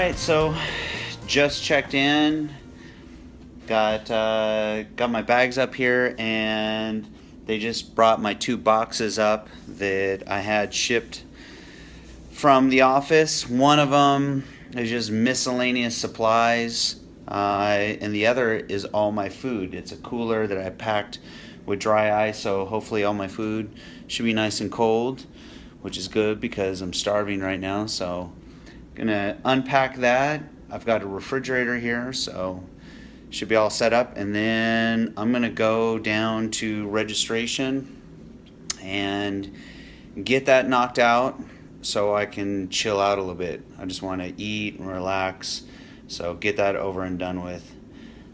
Alright, so just checked in. Got my bags up here, and they just brought my 2 boxes up that I had shipped from the office. One of them is just miscellaneous supplies, and the other is all my food. It's a cooler that I packed with dry ice, so hopefully all my food should be nice and cold, which is good because I'm starving right now. So gonna unpack that. I've got a refrigerator here, so should be all set up, and then I'm gonna go down to registration and get that knocked out so I can chill out a little bit. I just want to eat and relax, so get that over and done with.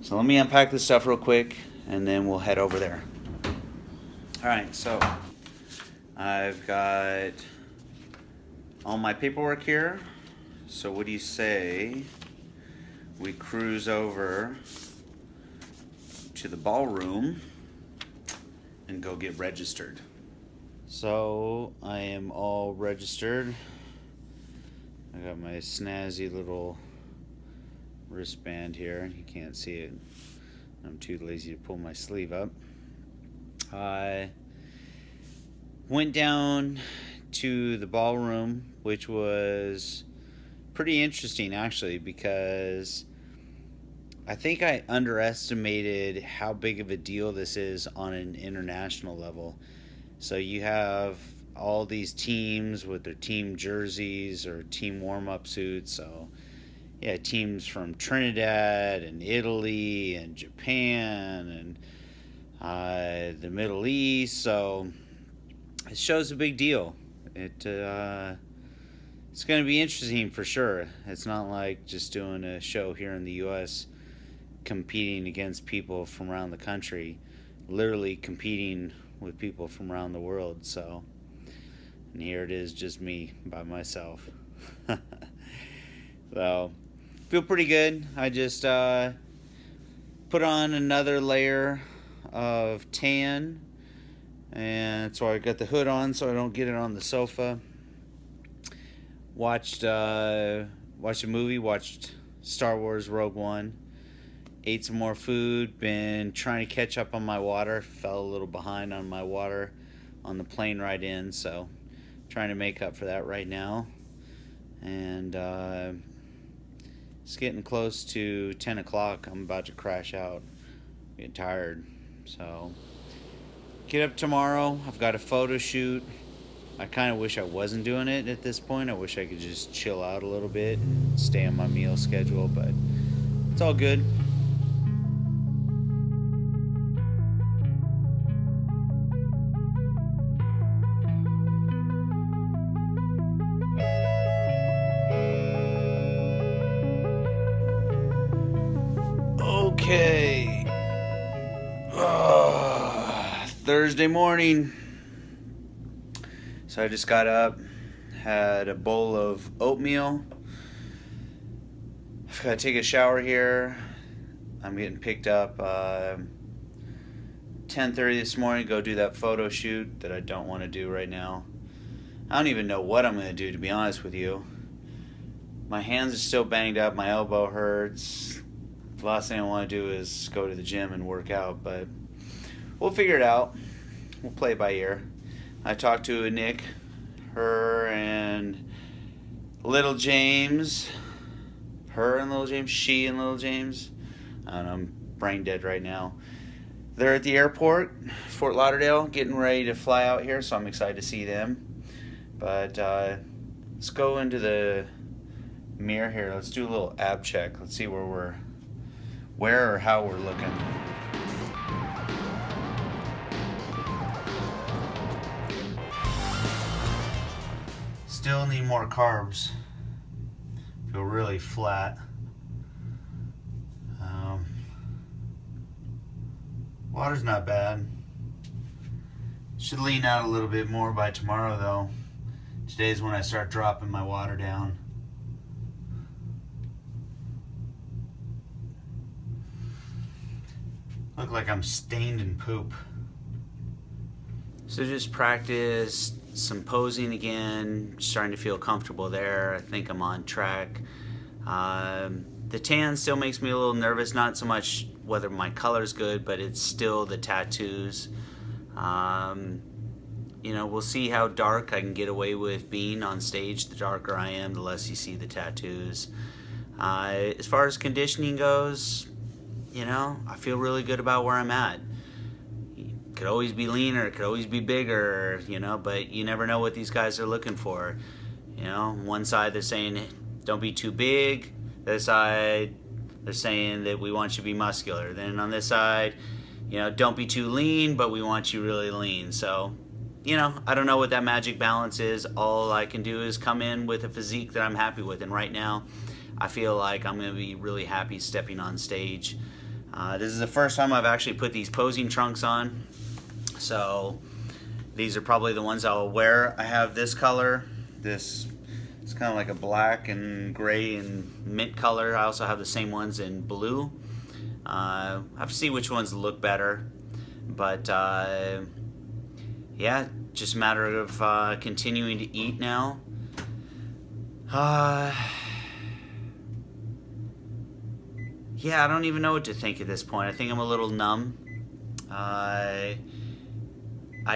So let me unpack this stuff real quick, and then we'll head over there. Alright, so I've got all my paperwork here. So what do you say we cruise over to the ballroom and go get registered? So I am all registered. I got my snazzy little wristband here. You can't see it. I'm too lazy to pull my sleeve up. I went down to the ballroom, which was pretty interesting actually, because I think I underestimated how big of a deal this is on an international level. So you have all these teams with their team jerseys or team warm-up suits. So yeah, teams from Trinidad and Italy and Japan and the Middle East. So it shows a big deal. It's going to be interesting for sure. It's not like just doing a show here in the U.S. competing against people from around the country, literally competing with people from around the world. So, and here it is, just me by myself. So, feel pretty good. I just put on another layer of tan, and so I got the hood on so I don't get it on the sofa. Watched a movie, watched Star Wars Rogue One, ate some more food, been trying to catch up on my water, fell a little behind on my water on the plane ride in, so trying to make up for that right now. And it's getting close to 10 o'clock. I'm about to crash out, get tired. So get up tomorrow. I've got a photo shoot. I kind of wish I wasn't doing it at this point. I wish I could just chill out a little bit and stay on my meal schedule, but it's all good. Okay. Thursday morning. So I just got up, had a bowl of oatmeal. I've got to take a shower here. I'm getting picked up 10:30 this morning, go do that photo shoot that I don't want to do right now. I don't even know what I'm going to do, to be honest with you. My hands are still banged up, my elbow hurts. The last thing I want to do is go to the gym and work out, but we'll figure it out. We'll play it by ear. I talked to Nick, her and little James. Her and little James, she and little James. I don't know, I'm brain dead right now. They're at the airport, Fort Lauderdale, getting ready to fly out here, so I'm excited to see them. But let's go into the mirror here. Let's do a little ab check. Let's see where or how we're looking. Still need more carbs. Feel really flat. Water's not bad. Should lean out a little bit more by tomorrow though. Today's when I start dropping my water down. Look like I'm stained in poop. So just practice some posing again, starting to feel comfortable there. I think I'm on track. The tan still makes me a little nervous, not so much whether my color's good, but it's still the tattoos. You know, we'll see how dark I can get away with being on stage. The darker I am, the less you see the tattoos. As far as conditioning goes, you know, I feel really good about where I'm at. It could always be leaner, it could always be bigger, you know, but you never know what these guys are looking for. You know, one side they're saying, don't be too big. The other side, they're saying that we want you to be muscular. Then on this side, you know, don't be too lean, but we want you really lean. So, you know, I don't know what that magic balance is. All I can do is come in with a physique that I'm happy with. And right now, I feel like I'm going to be really happy stepping on stage. This is the first time I've actually put these posing trunks on. So these are probably the ones I'll wear. I have this color. This is kind of like a black and gray and mint color. I also have the same ones in blue. I have to see which ones look better. But yeah, just a matter of continuing to eat now. Yeah, I don't even know what to think at this point. I think I'm a little numb. I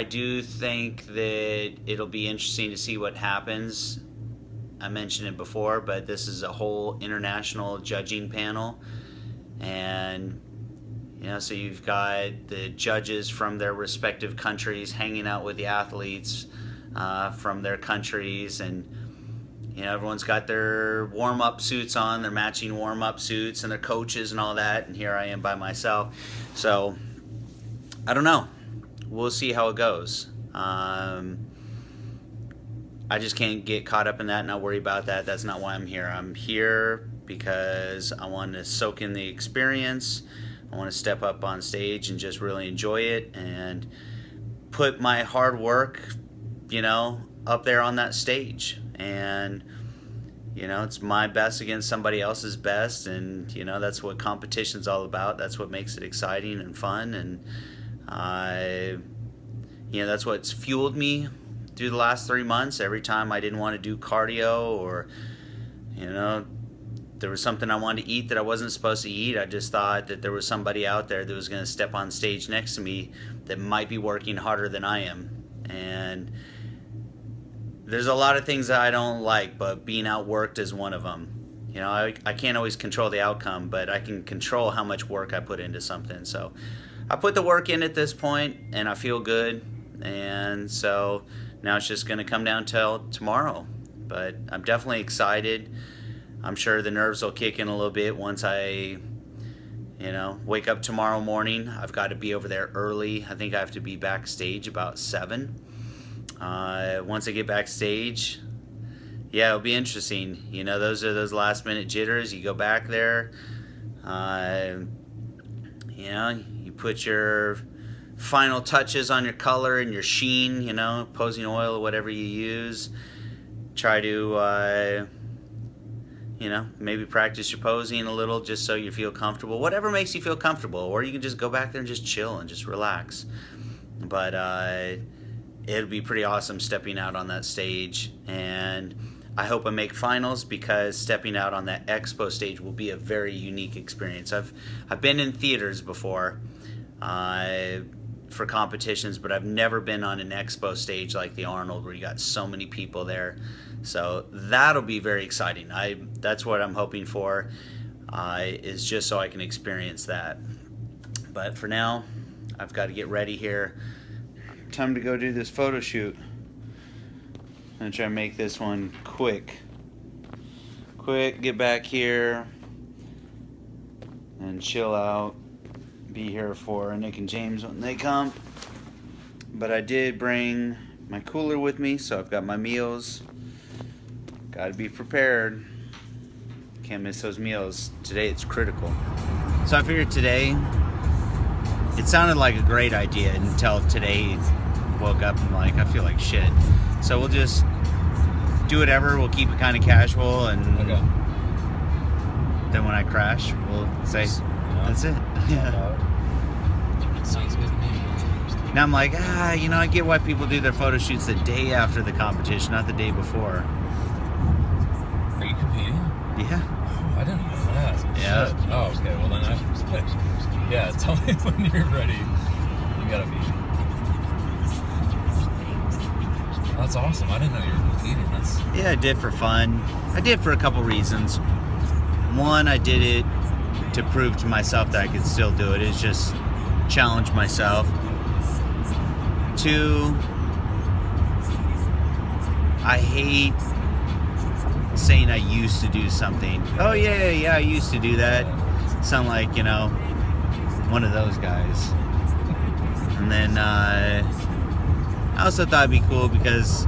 do think that it'll be interesting to see what happens. I mentioned it before, but this is a whole international judging panel. And, you know, so you've got the judges from their respective countries hanging out with the athletes from their countries. And, you know, everyone's got their warm-up suits on, their matching warm-up suits, and their coaches and all that. And here I am by myself. So, I don't know. We'll see how it goes. I just can't get caught up in that and not worry about that. That's not why I'm here. I'm here because I want to soak in the experience. I want to step up on stage and just really enjoy it and put my hard work, you know, up there on that stage. And, you know, it's my best against somebody else's best. And, you know, that's what competition's all about. That's what makes it exciting and fun. And, you know, that's what's fueled me through the last 3 months. Every time I didn't want to do cardio, or, you know, there was something I wanted to eat that I wasn't supposed to eat, I just thought that there was somebody out there that was going to step on stage next to me that might be working harder than I am. And there's a lot of things that I don't like, but being outworked is one of them. You know, I can't always control the outcome, but I can control how much work I put into something. So I put the work in at this point, and I feel good. And so now it's just going to come down till tomorrow. But I'm definitely excited. I'm sure the nerves will kick in a little bit once I, you know, wake up tomorrow morning. I've got to be over there early. I think I have to be backstage about 7. Once I get backstage, yeah, it'll be interesting. You know, those are those last minute jitters. You go back there, you know, you put your final touches on your color and your sheen, you know, posing oil or whatever you use. Try to, you know, maybe practice your posing a little just so you feel comfortable. Whatever makes you feel comfortable. Or you can just go back there and just chill and just relax. But it'll be pretty awesome stepping out on that stage. And I hope I make finals, because stepping out on that expo stage will be a very unique experience. I've been in theaters before for competitions, but I've never been on an expo stage like the Arnold, where you got so many people there. So that'll be very exciting. That's what I'm hoping for, is just so I can experience that. But for now, I've got to get ready here. Time to go do this photo shoot. I'm gonna try to make this one quick. Get back here and chill out. Be here for Nick and James when they come. But I did bring my cooler with me, so I've got my meals. Gotta be prepared. Can't miss those meals. Today it's critical. So I figured today, it sounded like a great idea until today woke up and like, I feel like shit. So we'll just do whatever. We'll keep it kind of casual, and okay. Then when I crash, we'll say, that's it. Yeah. Sounds good to me. Now I'm like, you know, I get why people do their photo shoots the day after the competition, not the day before. Are you competing? Yeah. Yeah. shit. Oh, okay. Well, then yeah, tell me when you're ready. You gotta be. That's awesome. I didn't know you were competing. That's. Yeah, I did for fun. I did for a couple reasons. One, I did it to prove to myself that I could still do it. It's just challenge myself. Two, I hate saying I used to do something. Oh yeah, I used to do that. Sound like, you know, one of those guys. And then I also thought it'd be cool because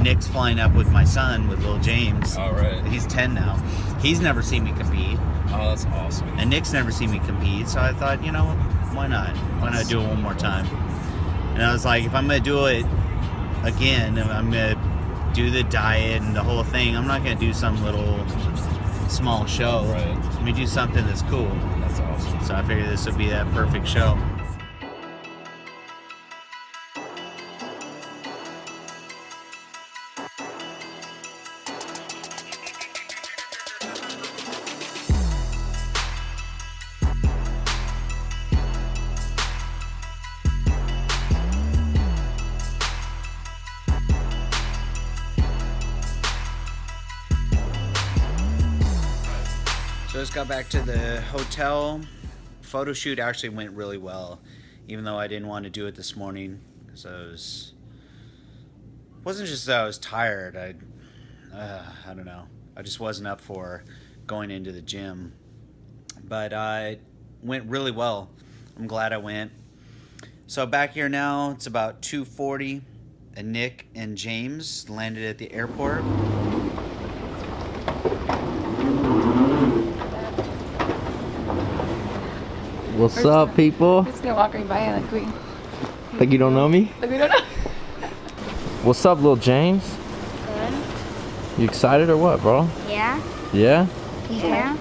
Nick's flying up with my son, with little James. All right. He's 10 now. He's never seen me compete. Oh, that's awesome. And Nick's never seen me compete, so I thought, you know, why not? Why not do it one more time? And I was like, if I'm going to do it again, if I'm going to do the diet and the whole thing, I'm not going to do some little small show. Right. Let me do something that's cool. That's awesome. So I figured this would be that perfect show. So just got back to the hotel. Photo shoot actually went really well, even though I didn't want to do it this morning because wasn't just that I was tired. I don't know. I just wasn't up for going into the gym, but it went really well. I'm glad I went. So back here now, it's about 2:40, and Nick and James landed at the airport. What's up, people? We're just gonna walk right by Like you don't know me? like we don't know. What's up, little James? Good. You excited or what, bro? Yeah. Yeah? Yeah.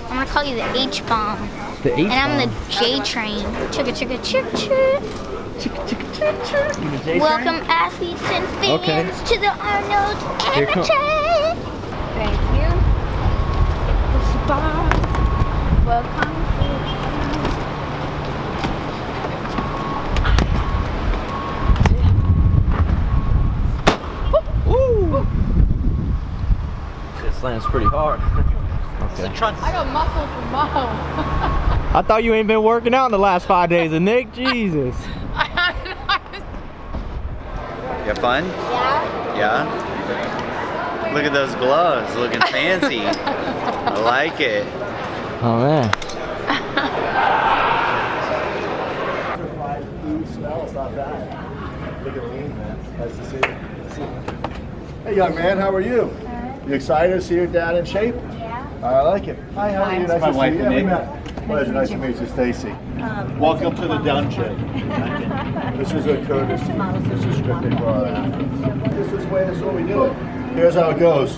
I'm gonna call you the H-bomb. The H. And I'm the J-train. Chugga chugga chug chug. Welcome athletes and fans to the Arnold Here come- Amateur. Thank you. Welcome. Woo! It slams pretty hard. Okay. I got muscle from mom. I thought you ain't been working out in the last 5 days, and Nick, Jesus. You have fun? Yeah. Yeah? Look at those gloves, looking fancy. I like it. Oh man. Hey young man, how are you? You excited to see your dad in shape? Yeah. I like it. Hi, how are you? Nice my to wife, see you. Yeah, we Nick. met. Pleasure. Nice to meet you, Stacy. Welcome to the dungeon. This is a courtesy. This is strictly for our athletes. This is what we do it. Here's how it goes.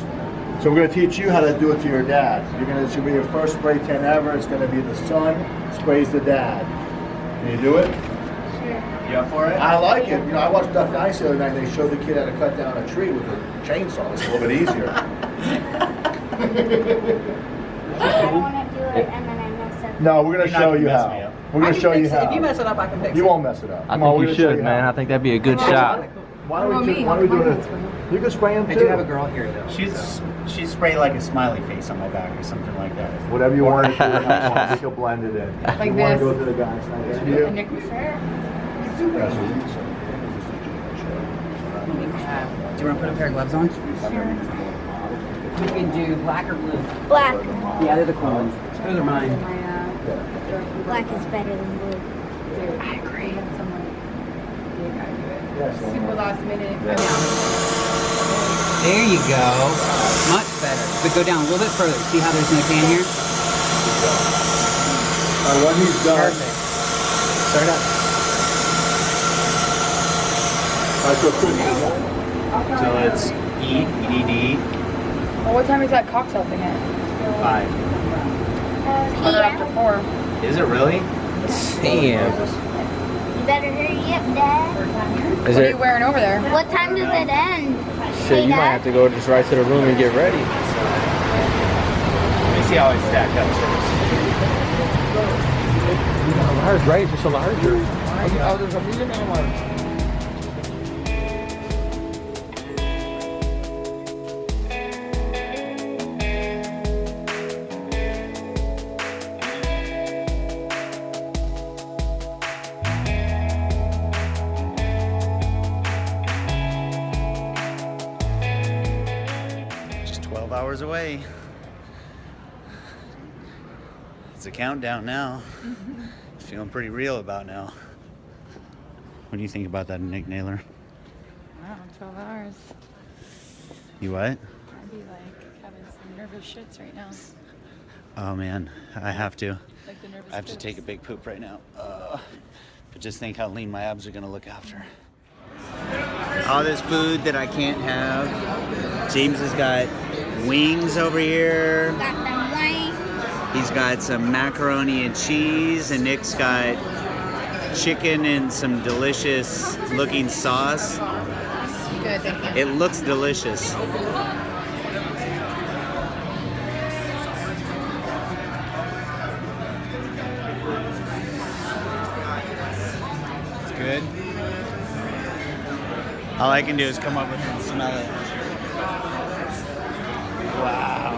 So we're going to teach you how to do it to your dad. It's going to be your first spray tan ever. It's going to be the son sprays the dad. Can you do it? You up for it? I like it. You know, I watched Duck Nice the other night. They showed the kid how to cut down a tree with a chainsaw. It's a little bit easier. I don't want to do it and then I mess up. No, we're going to show you mess me how. up. We're going to show you how. If you mess it up, I can fix it. You won't mess it up. I Come on, think we're you gonna show should, man. how. I think that'd be a good shot. Why don't we do it? You can spray him too. I do have a girl here though. She's sprayed like a smiley face on my back or something like that. Whatever you want to do, I think you'll blend it in. Like you want this. to go to the guys next to you? Nick was Sure. That's what you said. Do you want to put a pair of gloves on? You can do black or blue. Black. Yeah, they're the cool ones. Those are mine. Black is better than blue. I agree. Yes, Super last minute. There you go. Much better. But go down a little bit further. See how there's no tan here? when he's done. Perfect. Start up. So quick. So it's EDD Well, what time is that cocktail thing at? 5. Or after 4. Is it really? Damn. You better hurry up, Dad. Is What are it? you wearing over there? What time does it end? Shit, you might have to go just right to the room and get ready. see how I stack up first. Ours, right? Just a larger. Oh, there's a medium and a large. Just 12 hours away. It's a countdown now. It's feeling pretty real about now. What do you think about that, Nick Naylor? Wow, 12 hours. You what? I'd be like having some nervous shits right now. Oh man, I have to. Like the nervous I have to poops. take a big poop right now. But just think how lean my abs are gonna look after. All this food that I can't have. James has got wings over here. Got them wings. He's got some macaroni and cheese, and Nick's got chicken and some delicious looking sauce. Good, thank you. It looks delicious. It's good. All I can do is come over here and smell it. Wow.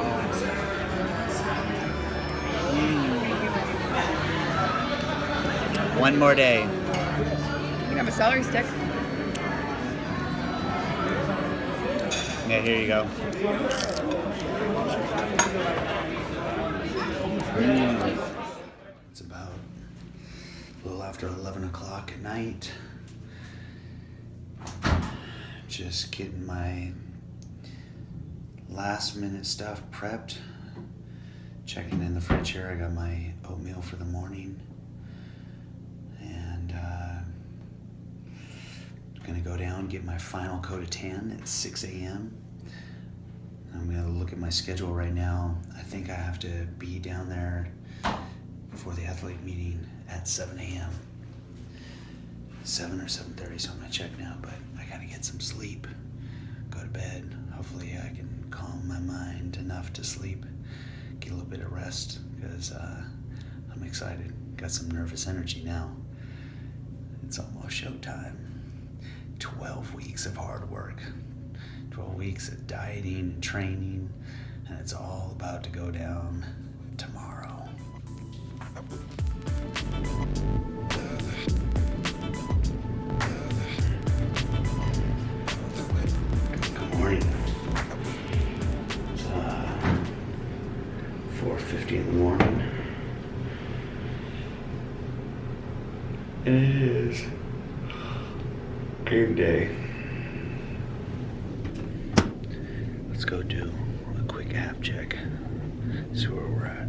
One more day. You can have a celery stick. Yeah, here you go. It's about a little after 11 o'clock at night. Just getting my last minute stuff prepped. Checking in the fridge here. I got my oatmeal for the morning. And gonna go down, get my final coat of tan at 6 a.m. I'm gonna look at my schedule right now. I think I have to be down there before the athlete meeting at 7 a.m. 7 or 7:30, so I'm gonna check now, but I gotta get some sleep, go to bed. Hopefully I can calm my mind enough to sleep, get a little bit of rest, because I'm excited. Got some nervous energy now. It's almost showtime. 12 weeks of hard work. 12 weeks of dieting and training, and it's all about to go down tomorrow. Good morning. It's 4:50 in the morning. It is game day. Let's go do a quick app check, see where we're at.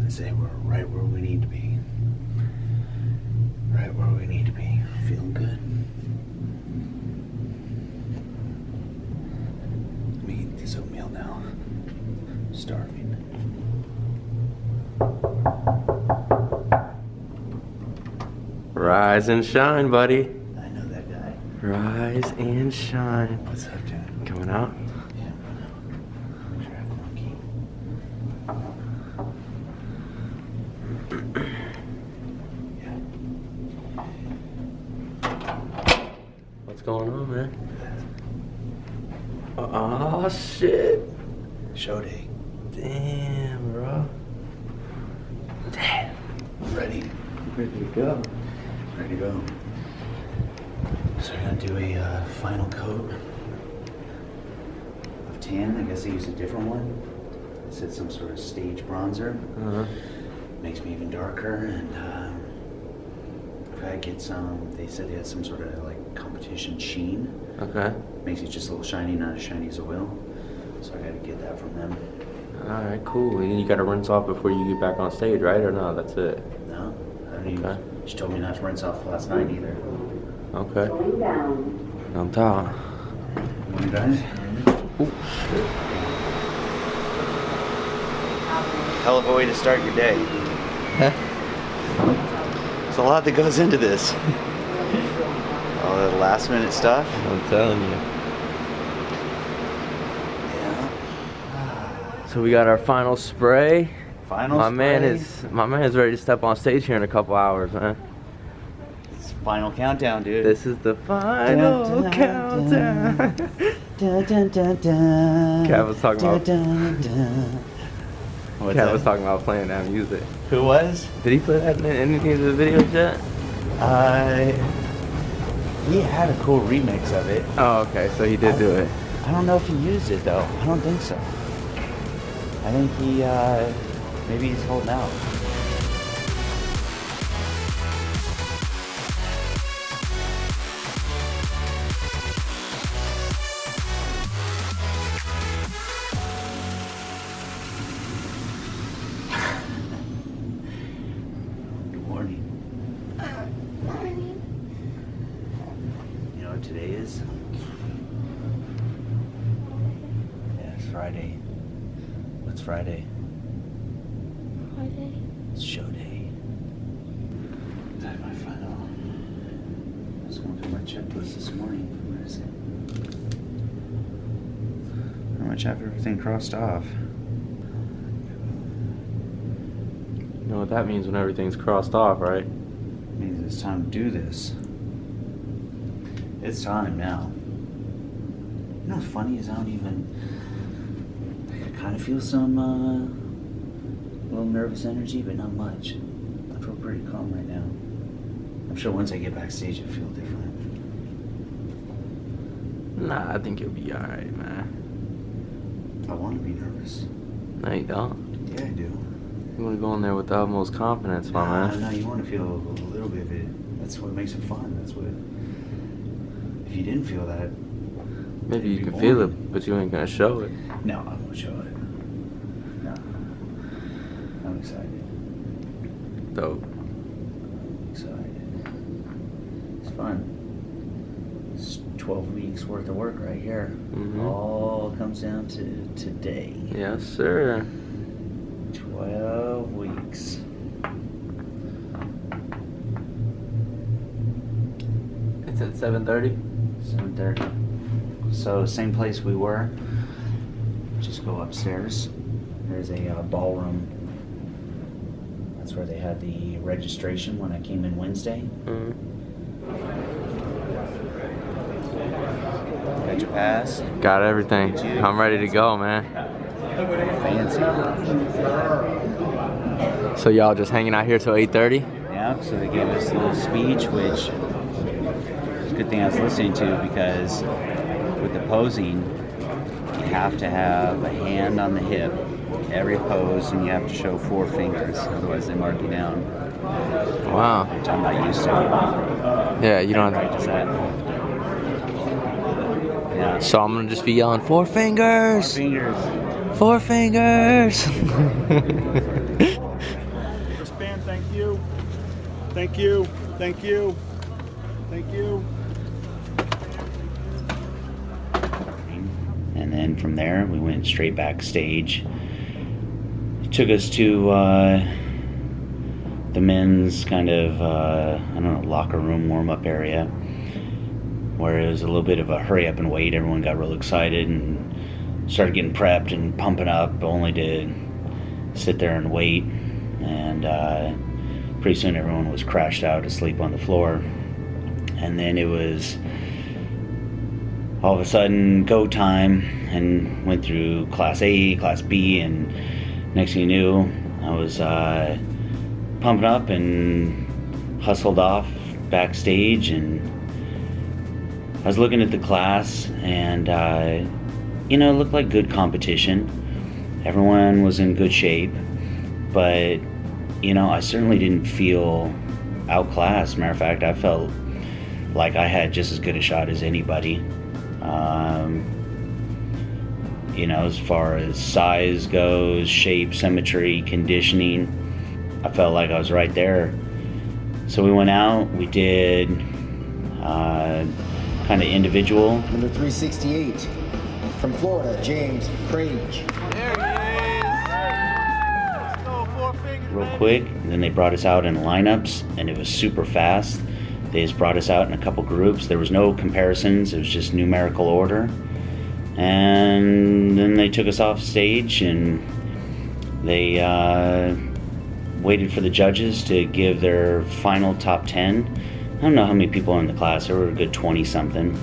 I say we're right where we need to be. Right where we need to be. Feeling good. Let me eat this oatmeal now. I'm starving. Rise and shine, buddy. I know that guy. Rise and shine. What's up, dude? Coming out. Yeah. Make sure I have the key. Yeah. What's going on, man? Oh, shit. Show day. Damn, bro. Damn. Ready? Ready to go. Ready to go. So we're gonna do a final coat of tan. I guess I used a different one. I said some sort of stage bronzer. Uh-huh. Makes me even darker. And if I get some, they said they had some sort of like competition sheen. Okay. Makes it just a little shiny, not as shiny as oil. So I gotta get that from them. All right, cool. And you got to rinse off before you get back on stage, right? Or no? That's it. No, I don't even. Okay. She told me not to rinse off last night either. Okay. I'm tired. Morning, guys. Ooh, shit. Hell of a way to start your day. There's a lot that goes into this. All the last minute stuff. I'm telling you. Yeah. So we got our final spray. Final my spray. My man is ready to step on stage here in a couple hours, man. It's final countdown, dude. This is the final Dun, dun, countdown. Dun, dun, dun, dun. Cat was talking about. Dun, dun. What's Cat that? was talking about playing that music. Who was? Did he play that in any of the videos yet? He had a cool remix of it. Oh, okay. So he did do it. I don't know if he used it though. I don't think so. I think he, maybe he's holding out. Good morning. Morning. You know what today is? Yeah, it's Friday. What's Friday? Friday. It's show day. I had my final. I was going through my checklist this morning. Where is it? Pretty much have everything crossed off. You know what that means when everything's crossed off, right? Means it's time to do this. It's time now. You know what's funny is I don't even. I kind of feel some little nervous energy, but not much. I feel pretty calm right now. I'm sure once I get backstage, I'll feel different. Nah, I think you'll be alright, man. I want to be nervous. No, you don't. Yeah, I do. You want to go in there with the utmost confidence, my man. No, you want to feel a little bit of it. That's what makes it fun. That's what. If you didn't feel that. Maybe you it'd be can feel boring. it, but you ain't gonna show it. No, I won't show it. No. I'm excited. Dope. I'm excited. It's fun. It's 12 weeks worth of work right here. Mhm. All comes down to today. Yes, sir. 12 weeks. It's at 7:30. 7:30. So same place we were. Just go upstairs. There's a ballroom. That's where they had the registration when I came in Wednesday. Mm. Got your pass. Got everything. I'm ready to go, man. Fancy. So y'all just hanging out here till 8:30? Yeah, so they gave us a little speech, which is a good thing I was listening to, because with the posing, you have to have a hand on the hip every pose, and you have to show 4 fingers, otherwise they mark you down, Wow. which I'm not used to. Yeah, you don't. Practice that. Yeah. So I'm gonna just be yelling 4 fingers, Fingers. 4 fingers. Wristband, thank you. Thank you. Thank you. Thank you. And then from there, we went straight backstage. It took us to the men's kind of, I don't know, locker room warm-up area, where it was a little bit of a hurry up and wait. Everyone got real excited and started getting prepped and pumping up, only to sit there and wait. And pretty soon everyone was crashed out asleep on the floor. And then it was all of a sudden go time, and went through class A, class B, and next thing you knew, I was pumping up and hustled off backstage. And I was looking at the class, and it looked like good competition. Everyone was in good shape, but I certainly didn't feel outclassed. Matter of fact, I felt like I had just as good a shot as anybody. As far as size goes, shape, symmetry, conditioning, I felt like I was right there. So we went out, we did kind of individual. Number 368 from Florida, James Grage. Real quick, and then they brought us out in lineups, and it was super fast. They just brought us out in a couple groups. There was no comparisons, it was just numerical order. And then they took us off stage and they waited for the judges to give their final top 10. I don't know how many people in the class, there were a good 20 something.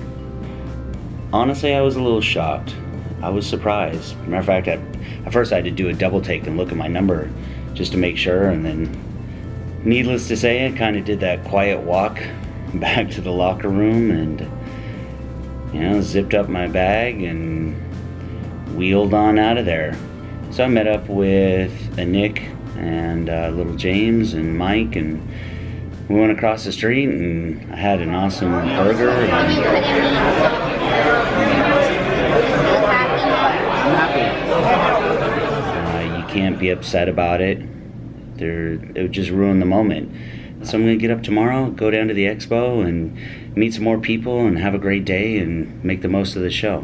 Honestly, I was a little shocked. I was surprised. Matter of fact, at first I had to do a double take and look at my number just to make sure, and then needless to say, I kind of did that quiet walk back to the locker room and, you know, zipped up my bag and wheeled on out of there. So I met up with Nick and little James and Mike, and we went across the street and I had an awesome burger. You can't be upset about it. It would just ruin the moment. So I'm gonna get up tomorrow, go down to the expo and meet some more people and have a great day and make the most of the show.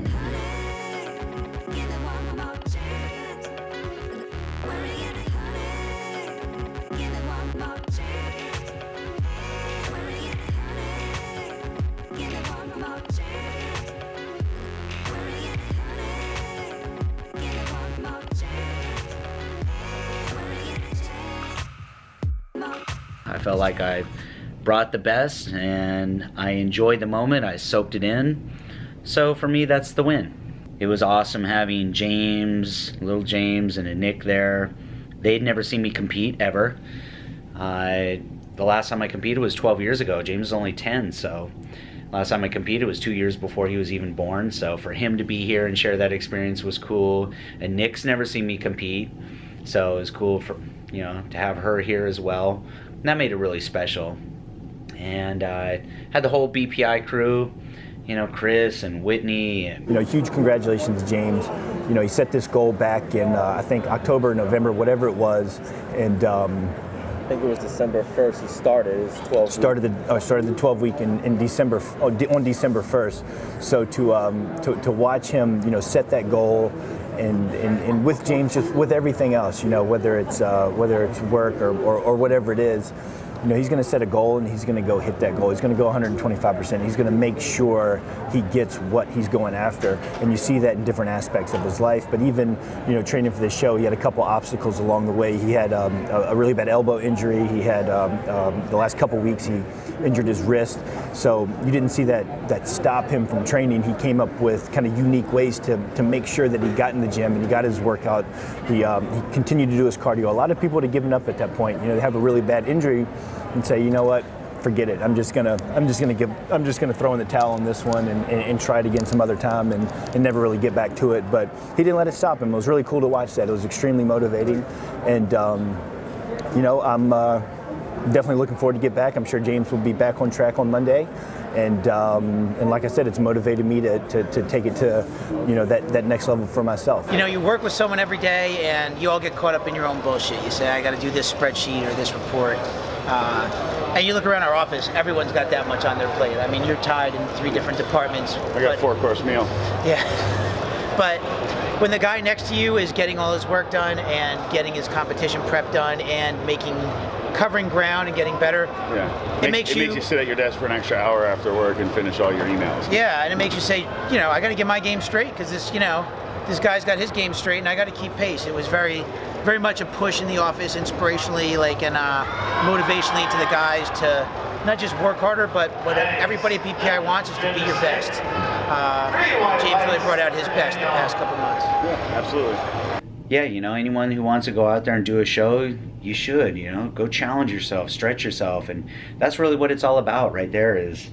I felt like I brought the best and I enjoyed the moment. I soaked it in. So for me, that's the win. It was awesome having James, little James, and a Nick there. They'd never seen me compete ever. The last time I competed was 12 years ago. James was only 10, so last time I competed was 2 years before he was even born. So for him to be here and share that experience was cool. And Nick's never seen me compete, so it was cool for, you know, to have her here as well. And that made it really special. And I had the whole BPI crew, you know, Chris and Whitney. And, you know, huge congratulations to James. You know, he set this goal back in, I think, October, November, whatever it was. And I think it was December 1st he started. It was 12 started the 12 week in December, on December 1st. So to watch him, you know, set that goal, and with James, just with everything else, you know, whether it's work or whatever it is, you know, he's going to set a goal and he's going to go hit that goal. He's going to go 125%. He's going to make sure he gets what he's going after. And you see that in different aspects of his life. But even, you know, training for this show, he had a couple obstacles along the way. He had a really bad elbow injury. He had the last couple weeks he injured his wrist. So you didn't see that stop him from training. He came up with kind of unique ways to make sure that he got in the gym and he got his workout. He continued to do his cardio. A lot of people would have given up at that point. You know, they have a really bad injury and say, you know what, forget it. I'm just gonna throw in the towel on this one and try it again some other time and never really get back to it. But he didn't let it stop him. It was really cool to watch that. It was extremely motivating, and you know, I'm definitely looking forward to get back. I'm sure James will be back on track on Monday, and like I said, it's motivated me to take it to, you know, that next level for myself. You know, you work with someone every day, and you all get caught up in your own bullshit. You say, I got to do this spreadsheet or this report. And you look around our office, everyone's got that much on their plate. I mean, you're tied in 3 different departments. I got a 4-course meal. Yeah. But when the guy next to you is getting all his work done and getting his competition prep done and covering ground and getting better, yeah, it makes you sit at your desk for an extra hour after work and finish all your emails. Yeah, and it makes you say, you know, I got to get my game straight because this, you know, this guy's got his game straight and I got to keep pace. It was very much a push in the office, inspirationally, like, and motivationally to the guys to not just work harder, but what everybody at BPI wants is to be your best. James really brought out his best the past couple months. Yeah, absolutely. Yeah, you know, anyone who wants to go out there and do a show, you should, you know, go challenge yourself, stretch yourself, and that's really what it's all about right there. Is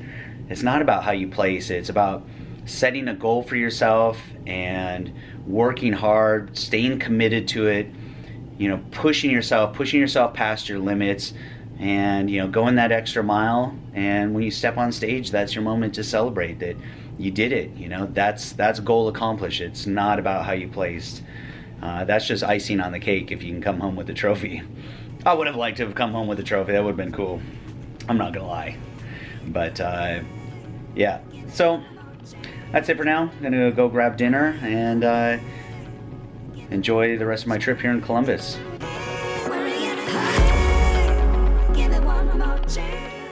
it's not about how you place it, it's about setting a goal for yourself and working hard, staying committed to it, you know, pushing yourself past your limits, and, you know, going that extra mile. And when you step on stage, that's your moment to celebrate that you did it. You know, that's goal accomplished. It's not about how you placed. That's just icing on the cake if you can come home with the trophy. I would have liked to have come home with the trophy. That would have been cool. I'm not gonna lie. But yeah, so that's it for now. I'm gonna go grab dinner and enjoy the rest of my trip here in Columbus. Give it one more chance.